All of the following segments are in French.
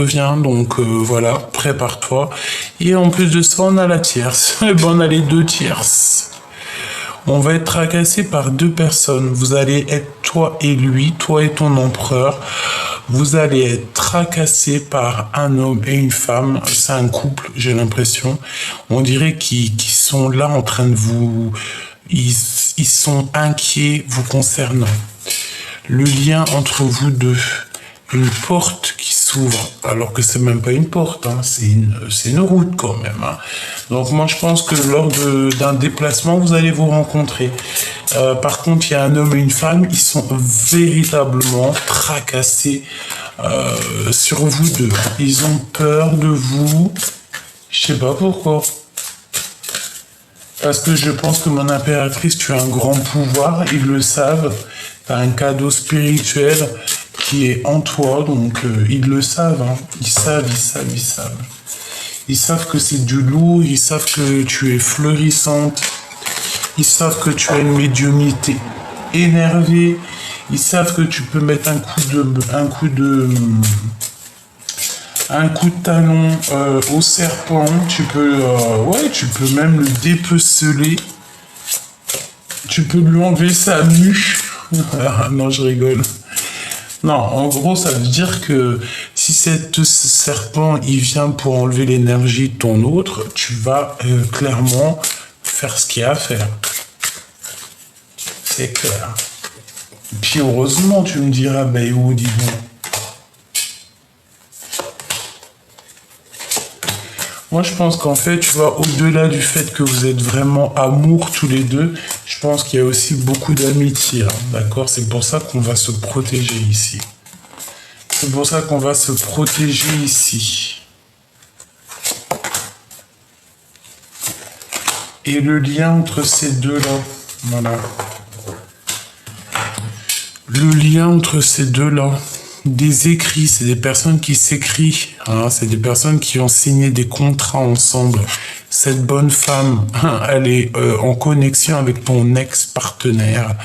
revient, donc voilà, prépare-toi. Et en plus de ça, on a la tierce. Et ben, on a les deux tierces. On va être tracassé par deux personnes. Vous allez être toi et lui, toi et ton empereur. Vous allez être tracassé par un homme et une femme. C'est un couple, j'ai l'impression. On dirait qu'ils sont là en train de vous... Ils sont inquiets vous concernant. Le lien entre vous deux. Une porte qui s'ouvre, alors que c'est même pas une porte, hein, c'est une route quand même. Hein. Donc moi je pense que lors d'un déplacement, vous allez vous rencontrer. Par contre, il y a un homme et une femme, ils sont véritablement tracassés sur vous deux. Ils ont peur de vous, je sais pas pourquoi. Parce que je pense que mon impératrice, tu as un grand pouvoir, ils le savent. Tu as un cadeau spirituel qui est en toi, donc ils le savent, hein. Ils savent. Ils savent que c'est du lourd, ils savent que tu es fleurissante, ils savent que tu as une médiumnité énervée, ils savent que tu peux mettre un coup de talon au serpent, tu peux même le dépeceler, tu peux lui enlever sa mue. Non, je rigole. Non, en gros, ça veut dire que si ce serpent, il vient pour enlever l'énergie de ton autre, tu vas clairement faire ce qu'il y a à faire. C'est clair. Et puis heureusement, tu me diras, bah où, dis donc. Moi, je pense qu'en fait, tu vois, au-delà du fait que vous êtes vraiment amour tous les deux, je pense qu'il y a aussi beaucoup d'amitié, hein, d'accord? C'est pour ça qu'on va se protéger ici. C'est pour ça qu'on va se protéger ici. Et le lien entre ces deux-là, voilà. Le lien entre ces deux-là. Des écrits, c'est des personnes qui s'écrivent, hein, c'est des personnes qui ont signé des contrats ensemble. Cette bonne femme, elle est en connexion avec ton ex-partenaire.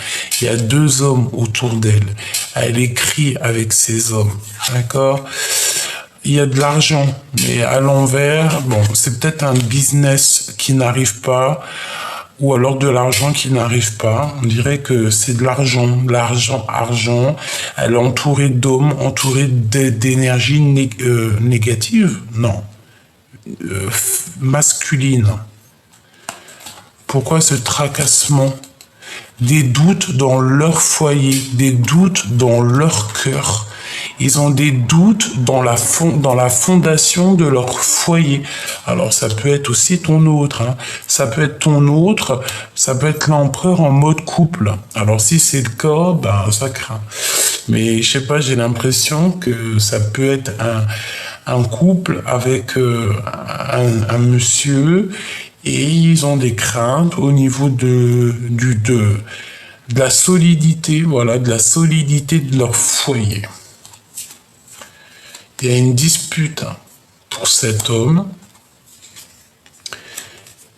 Il y a deux hommes autour d'elle. Elle écrit avec ces hommes, d'accord? Il y a de l'argent, mais à l'envers, bon, c'est peut-être un business qui n'arrive pas, ou alors de l'argent qui n'arrive pas. On dirait que c'est de l'argent. Elle est entourée d'hommes, entourée d'énergie négative. Non. Masculine. Pourquoi ce tracassement? Des doutes dans leur foyer, des doutes dans leur cœur. Ils ont des doutes dans la fondation de leur foyer. Alors ça peut être aussi ton autre, hein. Ça peut être ton autre, ça peut être l'empereur en mode couple. Alors si c'est le cas, ben ça craint. Mais je sais pas, j'ai l'impression que ça peut être un couple avec un monsieur et ils ont des craintes au niveau de la solidité, voilà, de la solidité de leur foyer. Il y a une dispute pour cet homme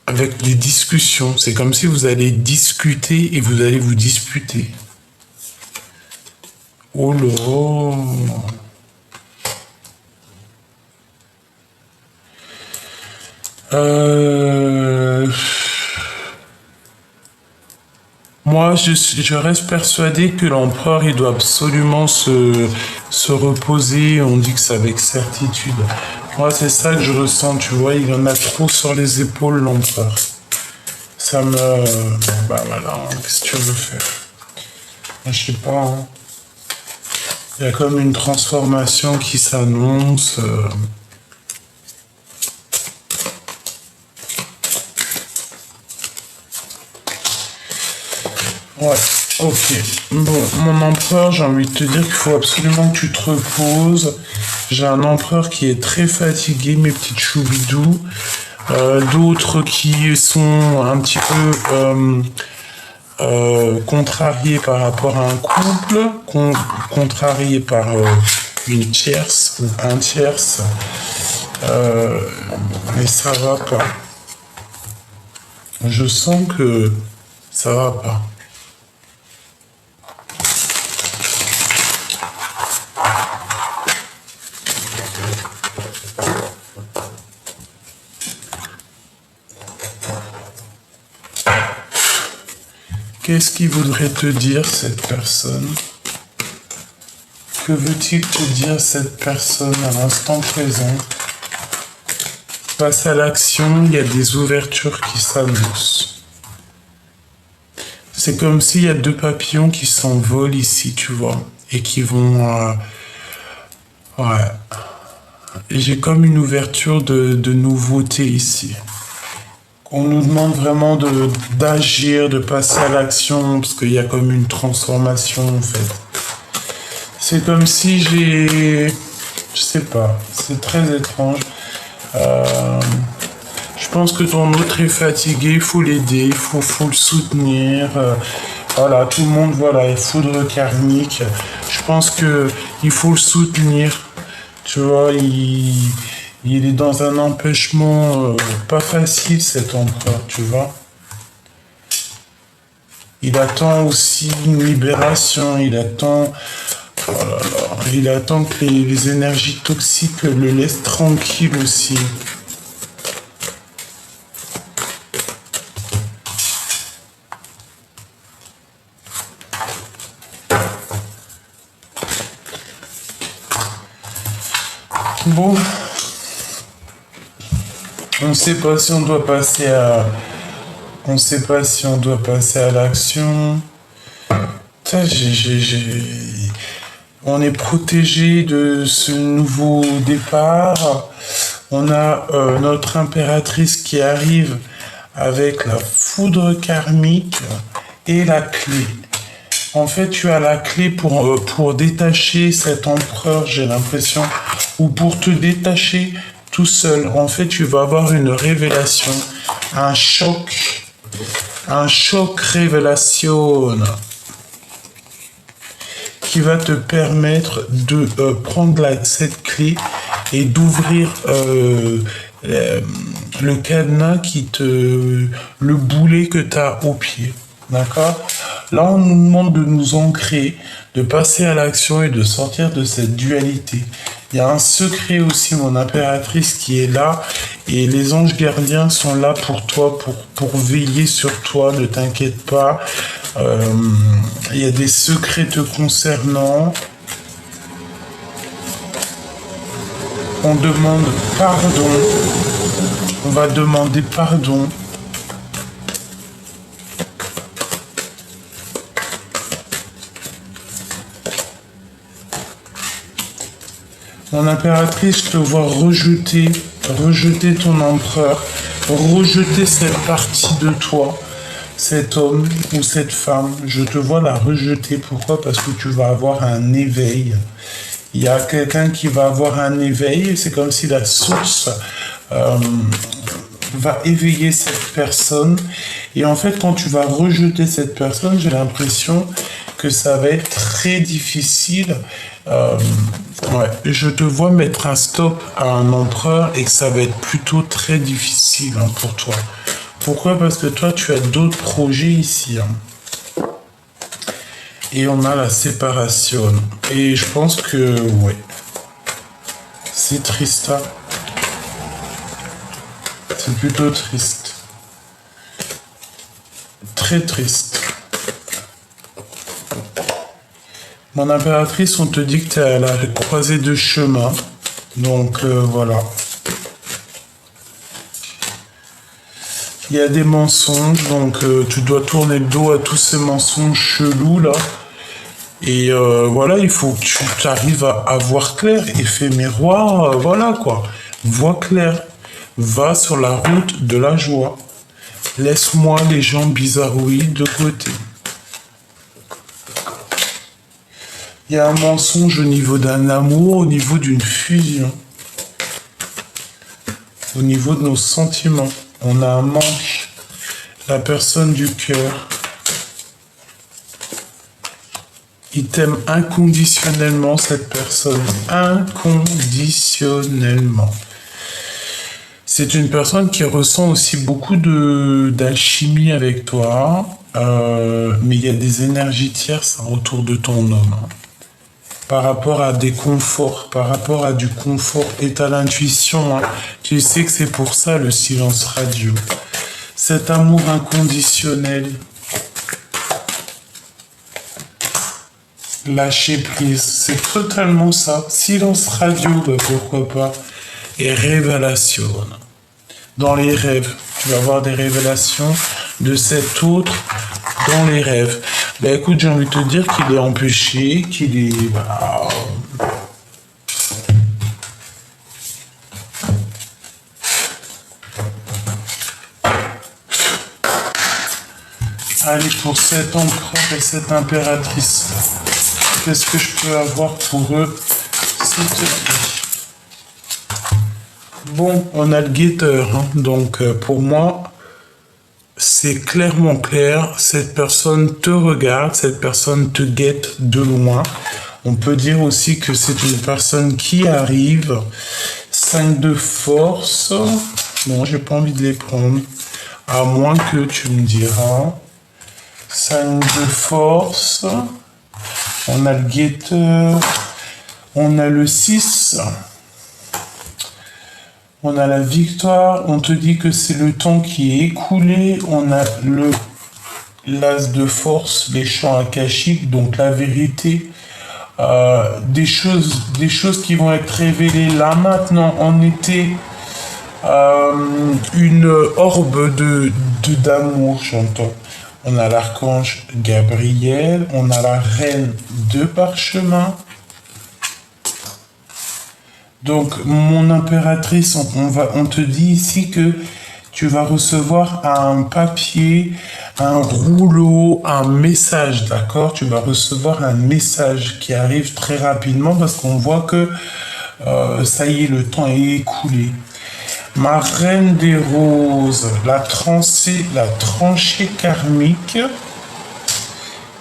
avec des discussions. C'est comme si vous allez discuter et vous allez vous disputer. Oh là! Moi, je reste persuadé que l'empereur, il doit absolument se reposer. On dit que c'est avec certitude. Moi, c'est ça que je ressens, tu vois. Il en a trop sur les épaules, l'empereur. Ça me... Bah voilà, hein, qu'est-ce que tu veux faire? Je sais pas, hein. Il y a comme une transformation qui s'annonce. Ouais, ok. Bon, mon empereur, j'ai envie de te dire qu'il faut absolument que tu te reposes. J'ai un empereur qui est très fatigué, mes petites choubidous. D'autres qui sont un petit peu contrariés par rapport à un couple, contrariés par une tierce ou un tierce. Mais ça va pas. Je sens que ça va pas. Qu'est-ce qu'il voudrait te dire, cette personne? Que veut-il te dire, cette personne, à l'instant présent? Passe à l'action, il y a des ouvertures qui s'annoncent. C'est comme s'il y a deux papillons qui s'envolent ici, tu vois, et qui vont... ouais. Et j'ai comme une ouverture de nouveauté ici. On nous demande vraiment d'agir, de passer à l'action, parce qu'il y a comme une transformation, en fait. C'est comme si j'ai... Je sais pas, c'est très étrange. Je pense que ton autre est fatigué, il faut l'aider, il faut le soutenir. Voilà, tout le monde, voilà, foudre karmique. Je pense que il faut le soutenir. Tu vois, il est dans un empêchement pas facile, cet empereur, tu vois. Il attend aussi une libération, il attend... Oh là là, il attend que les énergies toxiques le laissent tranquille aussi. Bon, on ne sait pas si on doit passer à... On ne sait pas si on doit passer à l'action. On est protégé de ce nouveau départ. On a notre impératrice qui arrive avec la foudre karmique et la clé. En fait, tu as la clé pour détacher cet empereur, j'ai l'impression, ou pour te détacher tout seul. En fait, tu vas avoir une révélation, un choc révélation qui va te permettre de prendre cette clé et d'ouvrir le cadenas le boulet que tu as au pied. D'accord? Là, on nous demande de nous ancrer, de passer à l'action et de sortir de cette dualité. Il y a un secret aussi, mon impératrice, qui est là. Et les anges gardiens sont là pour toi, pour veiller sur toi. Ne t'inquiète pas. Il y a des secrets te concernant. On demande pardon. On va demander pardon. Mon impératrice, je te vois rejeter ton empereur, rejeter cette partie de toi, cet homme ou cette femme. Je te vois la rejeter. Pourquoi? Parce que tu vas avoir un éveil. Il y a quelqu'un qui va avoir un éveil. C'est comme si la source va éveiller cette personne. Et en fait, quand tu vas rejeter cette personne, j'ai l'impression que ça va être très difficile. Je te vois mettre un stop à un empereur et que ça va être plutôt très difficile pour toi. Pourquoi? Parce que toi, tu as d'autres projets ici. Et on a la séparation. Et je pense que, c'est triste. C'est plutôt triste. Très triste. Mon impératrice, on te dit que tu es à la croisée de chemin. Donc, voilà. Il y a des mensonges, donc tu dois tourner le dos à tous ces mensonges chelous, là. Et voilà, il faut que tu arrives à voir clair. Effet miroir, voilà, quoi. Vois clair. Va sur la route de la joie. Laisse-moi les gens bizarroïdes de côté. Il y a un mensonge au niveau d'un amour, au niveau d'une fusion. Au niveau de nos sentiments. On a un manque. La personne du cœur. Il t'aime inconditionnellement, cette personne. Inconditionnellement. C'est une personne qui ressent aussi beaucoup d'alchimie avec toi. Mais il y a des énergies tierces autour de ton homme. Par rapport à des conforts, par rapport à du confort et à l'intuition. Tu sais que c'est pour ça le silence radio. Cet amour inconditionnel. Lâcher prise, c'est totalement ça. Silence radio, bah pourquoi pas. Et révélation. Dans les rêves, tu vas avoir des révélations de cet autre dans les rêves. Bah écoute, j'ai envie de te dire qu'il est empêché, qu'il est... Bah, allez, pour cet empereur et cette impératrice, qu'est-ce que je peux avoir pour eux, s'il te plaît? Bon, on a le guetteur, hein, donc pour moi, c'est clairement clair, cette personne te regarde, cette personne te guette de loin. On peut dire aussi que c'est une personne qui arrive. 5 de force. Bon, j'ai pas envie de les prendre, à moins que tu me diras. 5 de force. On a le guetteur. On a le 6. On a la victoire. On te dit que c'est le temps qui est écoulé. On a l'as de force, les champs akashiques, donc la vérité. Des choses qui vont être révélées là maintenant en été. Une orbe d'amour, j'entends. On a l'archange Gabriel, on a la reine de parchemin. Donc, mon impératrice, on te dit ici que tu vas recevoir un papier, un rouleau, un message, d'accord? Tu vas recevoir un message qui arrive très rapidement parce qu'on voit que ça y est, le temps est écoulé. Ma reine des roses, la tranchée karmique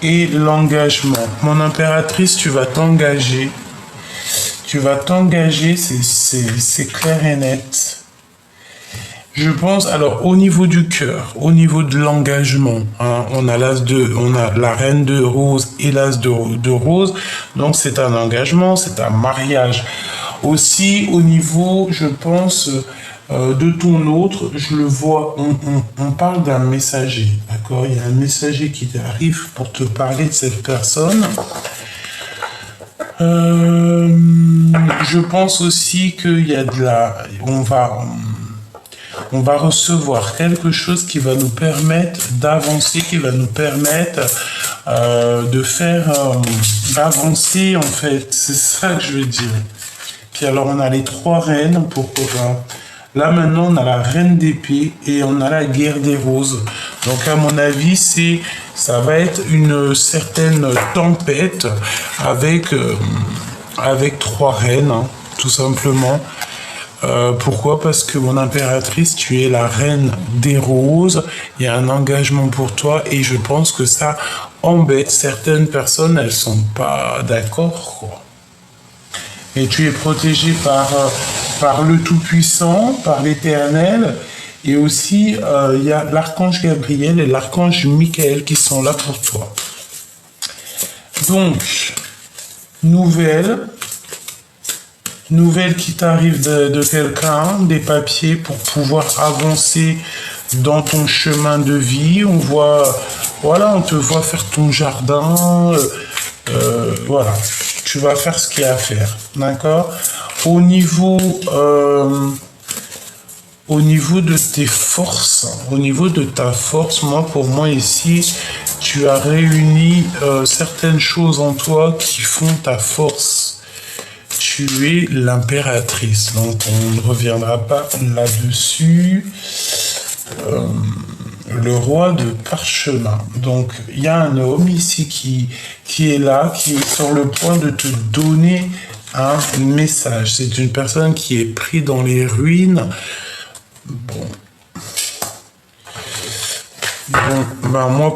et l'engagement. Mon impératrice, tu vas t'engager. Tu vas t'engager, c'est clair et net. Je pense, alors au niveau du cœur, au niveau de l'engagement, hein, on a la reine de rose et l'as de rose, donc c'est un engagement, c'est un mariage. Aussi au niveau, je pense, de ton autre, je le vois, on parle d'un messager, d'accord? Il y a un messager qui arrive pour te parler de cette personne. Je pense aussi qu'il y a on va recevoir quelque chose qui va nous permettre d'avancer, qui va nous permettre de faire d'avancer en fait. C'est ça que je veux dire. Puis alors on a les 3 reines, pourquoi pas. Là maintenant on a la reine d'épée et on a la guerre des roses. Donc à mon avis ça va être une certaine tempête avec 3 reines, hein, tout simplement. Pourquoi? Parce que mon impératrice, tu es la reine des roses, il y a un engagement pour toi et je pense que ça embête certaines personnes, elles sont pas d'accord, quoi. Et tu es protégé par le Tout-Puissant, par l'Éternel, et aussi il y a l'archange Gabriel et l'archange Michael qui sont là pour toi. Donc, nouvelle qui t'arrive de quelqu'un, des papiers pour pouvoir avancer dans ton chemin de vie. On te voit faire ton jardin, voilà, tu vas faire ce qu'il y a à faire, d'accord? Au niveau de tes forces, au niveau de ta force, pour moi ici, tu as réuni certaines choses en toi qui font ta force. Tu es l'impératrice, donc on ne reviendra pas là-dessus. Le roi de parchemin. Donc il y a un homme ici qui est là, qui est sur le point de te donner un message. C'est une personne qui est prise dans les ruines. Bon,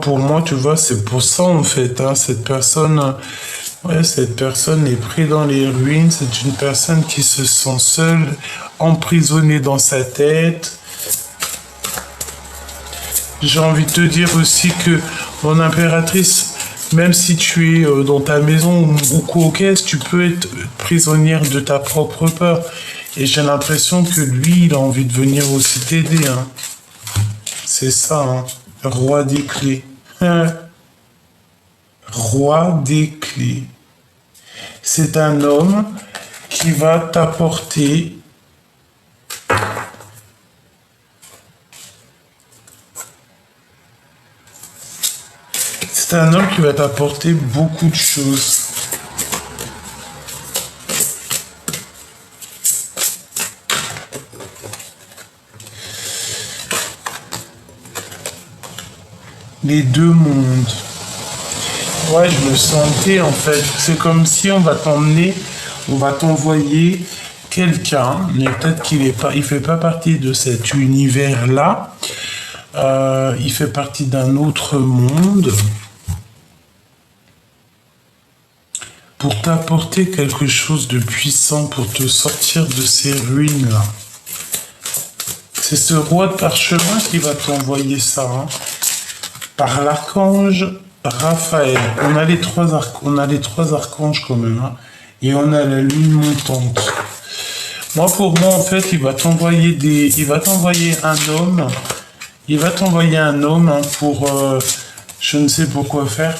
pour moi, tu vois, c'est pour ça en fait, hein, cette personne est prise dans les ruines. C'est une personne qui se sent seule, emprisonnée dans sa tête. J'ai envie de te dire aussi que, mon impératrice, même si tu es dans ta maison ou coquesse, tu peux être prisonnière de ta propre peur. Et j'ai l'impression que lui, il a envie de venir aussi t'aider. Hein. C'est ça, hein. Roi des clés. Roi des clés. c'est un homme qui va t'apporter beaucoup de choses. Les deux mondes. Ouais, je me sentais en fait. C'est comme si on va t'envoyer quelqu'un, mais peut-être il fait pas partie de cet univers-là. Il fait partie d'un autre monde pour t'apporter quelque chose de puissant pour te sortir de ces ruines-là. C'est ce roi de parchemin qui va t'envoyer ça, hein, par l'archange Raphaël. On a les trois archanges quand même, hein, et on a la lune montante. Pour moi, en fait, il va t'envoyer un homme. Il va t'envoyer un homme, hein, pour, je ne sais pourquoi faire.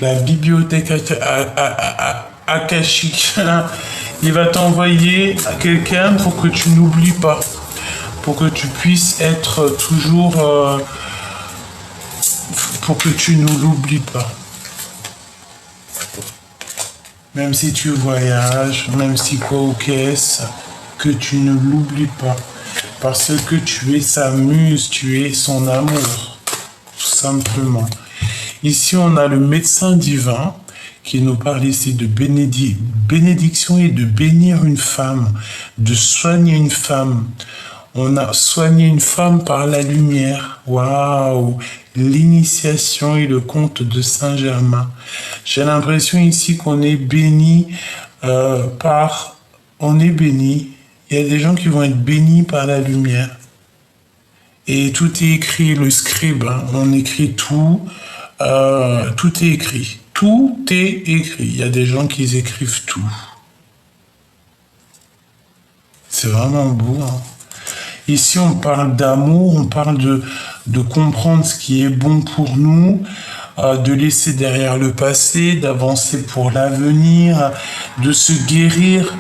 La bibliothèque akashique. Il va t'envoyer quelqu'un pour que tu n'oublies pas. Pour que tu puisses être toujours... pour que tu ne l'oublies pas. Même si tu voyages, même si quoi ou qu'est-ce, que tu ne l'oublies pas. Parce que tu es sa muse, tu es son amour. Tout simplement. Ici, on a le médecin divin qui nous parle ici de bénédiction et de bénir une femme, de soigner une femme. On a soigné une femme par la lumière. Waouh! L'initiation et le conte de Saint-Germain. J'ai l'impression ici qu'on est béni On est béni. Il y a des gens qui vont être bénis par la lumière. Et tout est écrit, le scribe, hein, on écrit tout. Tout est écrit. Tout est écrit. Il y a des gens qui écrivent tout. C'est vraiment beau, hein. Ici, on parle d'amour, on parle de comprendre ce qui est bon pour nous, de laisser derrière le passé, d'avancer pour l'avenir, de se guérir,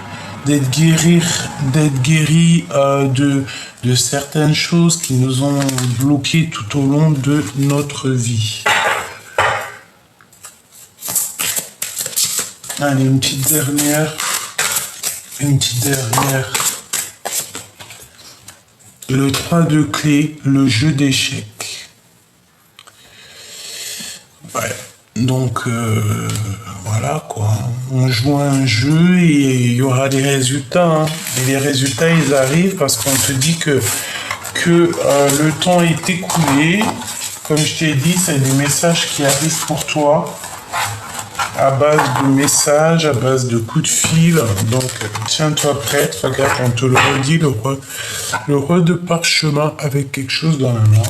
d'être guéri de certaines choses qui nous ont bloqués tout au long de notre vie. Allez, une petite dernière. Le 3 de clé, le jeu d'échecs. Ouais, donc voilà quoi. On joue à un jeu et il y aura des résultats, hein. Et les résultats, ils arrivent parce qu'on te dit que le temps est écoulé. Comme je t'ai dit, c'est des messages qui arrivent pour toi. À base de messages, à base de coups de fil. Donc, tiens-toi prête. Regarde, on te le redit, le roi de parchemin avec quelque chose dans la main.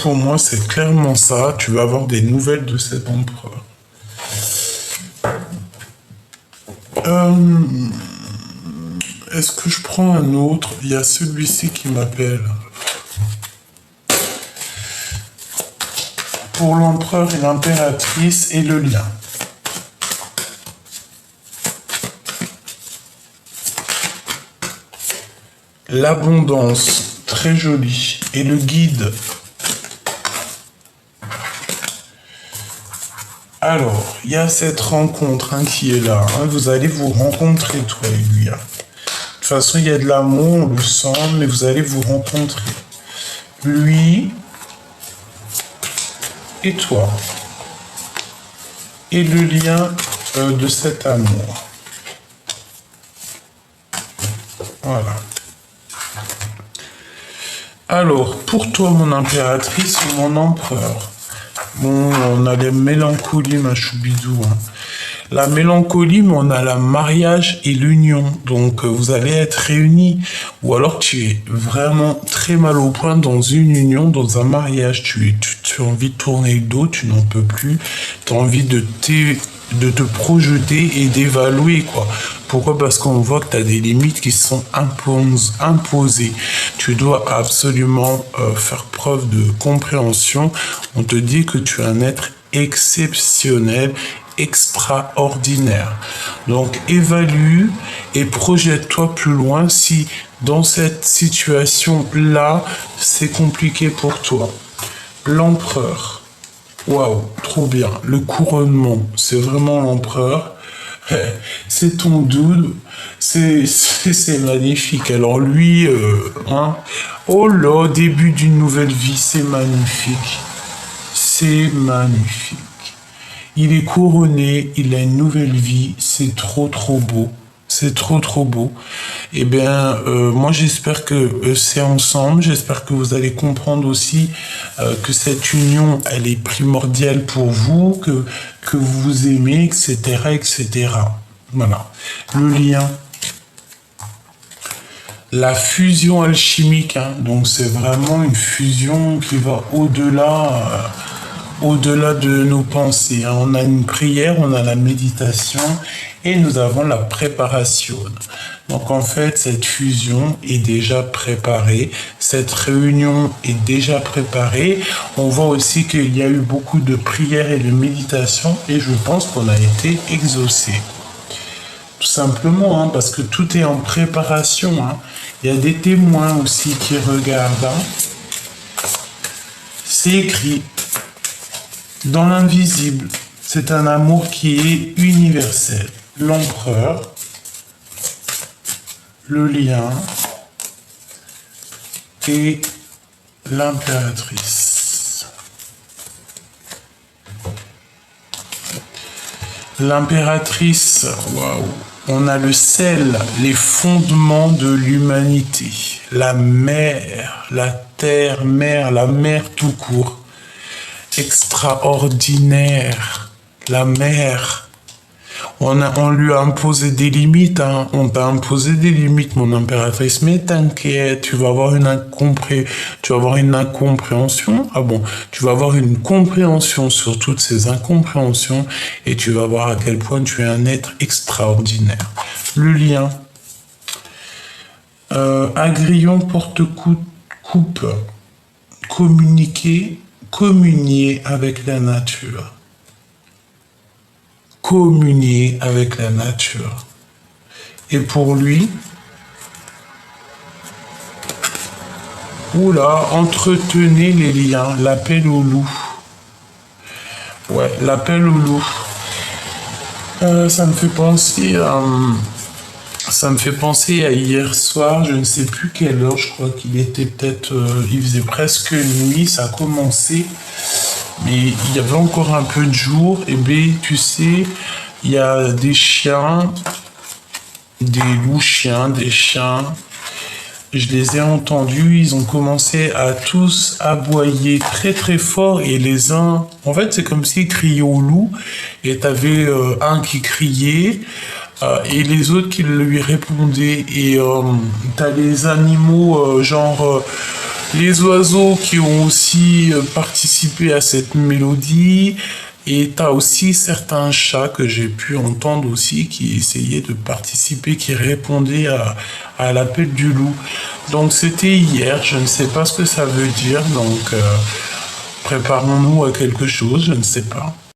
Pour moi, c'est clairement ça. Tu vas avoir des nouvelles de cet empereur. Est-ce que je prends un autre? Il y a celui-ci qui m'appelle. Pour l'empereur et l'impératrice et le lien. L'abondance, très joli. Et le guide. Alors, il y a cette rencontre, hein, qui est là, hein. Vous allez vous rencontrer, toi et lui, hein. De toute façon, il y a de l'amour, on le sent, mais vous allez vous rencontrer. Lui... et toi, et le lien de cet amour. Voilà. Alors, pour toi, mon impératrice ou mon empereur, bon, on a les mélancolies, ma choubidou, hein. La mélancolie, mais on a le mariage et l'union. Donc, vous allez être réunis. Ou alors, tu es vraiment très mal au point dans une union, dans un mariage. Tu as envie de tourner le dos, tu n'en peux plus. Tu as envie de de te projeter et d'évaluer, quoi. Pourquoi? Parce qu'on voit que tu as des limites qui sont imposées. Tu dois absolument faire preuve de compréhension. On te dit que tu es un être exceptionnel, extraordinaire. Donc évalue et projette-toi plus loin si dans cette situation-là, c'est compliqué pour toi. L'empereur. Waouh, trop bien. Le couronnement, c'est vraiment l'empereur. C'est ton dude. C'est magnifique. Alors lui, hein. Oh là, début d'une nouvelle vie, c'est magnifique. C'est magnifique. Il est couronné, il a une nouvelle vie, c'est trop trop beau. C'est trop trop beau. Eh bien, moi j'espère que c'est ensemble, j'espère que vous allez comprendre aussi que cette union, elle est primordiale pour vous, que vous vous aimez, etc., etc. Voilà. Le lien. La fusion alchimique, hein, donc c'est vraiment une fusion qui va au-delà de nos pensées. Hein. On a une prière, on a la méditation et nous avons la préparation. Donc en fait, cette fusion est déjà préparée, cette réunion est déjà préparée. On voit aussi qu'il y a eu beaucoup de prières et de méditation et je pense qu'on a été exaucé. Tout simplement, hein, parce que tout est en préparation. Hein. Il y a des témoins aussi qui regardent. Hein. C'est écrit dans l'invisible. C'est un amour qui est universel. L'empereur, le lien et l'impératrice. L'impératrice, waouh! On a le sel, les fondements de l'humanité, la mer, la terre-mère, la mer tout court, extraordinaire, la mer. On lui a imposé des limites, hein. On t'a imposé des limites, mon impératrice, mais t'inquiète, tu vas avoir une incompréhension. Ah bon, tu vas avoir une compréhension sur toutes ces incompréhensions et tu vas voir à quel point tu es un être extraordinaire. Le lien. Agrillon porte-coupe. Communier avec la nature. Communier avec la nature. Et pour lui, entretenez les liens, l'appel au loup. Ouais, l'appel au loup. Ça me fait penser à hier soir, je ne sais plus quelle heure, je crois qu'il était peut-être, il faisait presque nuit, ça a commencé. Mais il y avait encore un peu de jour, et bien, tu sais, il y a des chiens, des loups-chiens, des chiens. Je les ai entendus, ils ont commencé à tous aboyer très très fort, et les uns, en fait, c'est comme s'ils criaient au loup, et t'avais un qui criait, et les autres qui lui répondaient, et t'as les animaux, les oiseaux qui ont aussi participé à cette mélodie, et t'as aussi certains chats que j'ai pu entendre aussi qui essayaient de participer, qui répondaient à l'appel du loup. Donc c'était hier, je ne sais pas ce que ça veut dire, donc préparons-nous à quelque chose, je ne sais pas.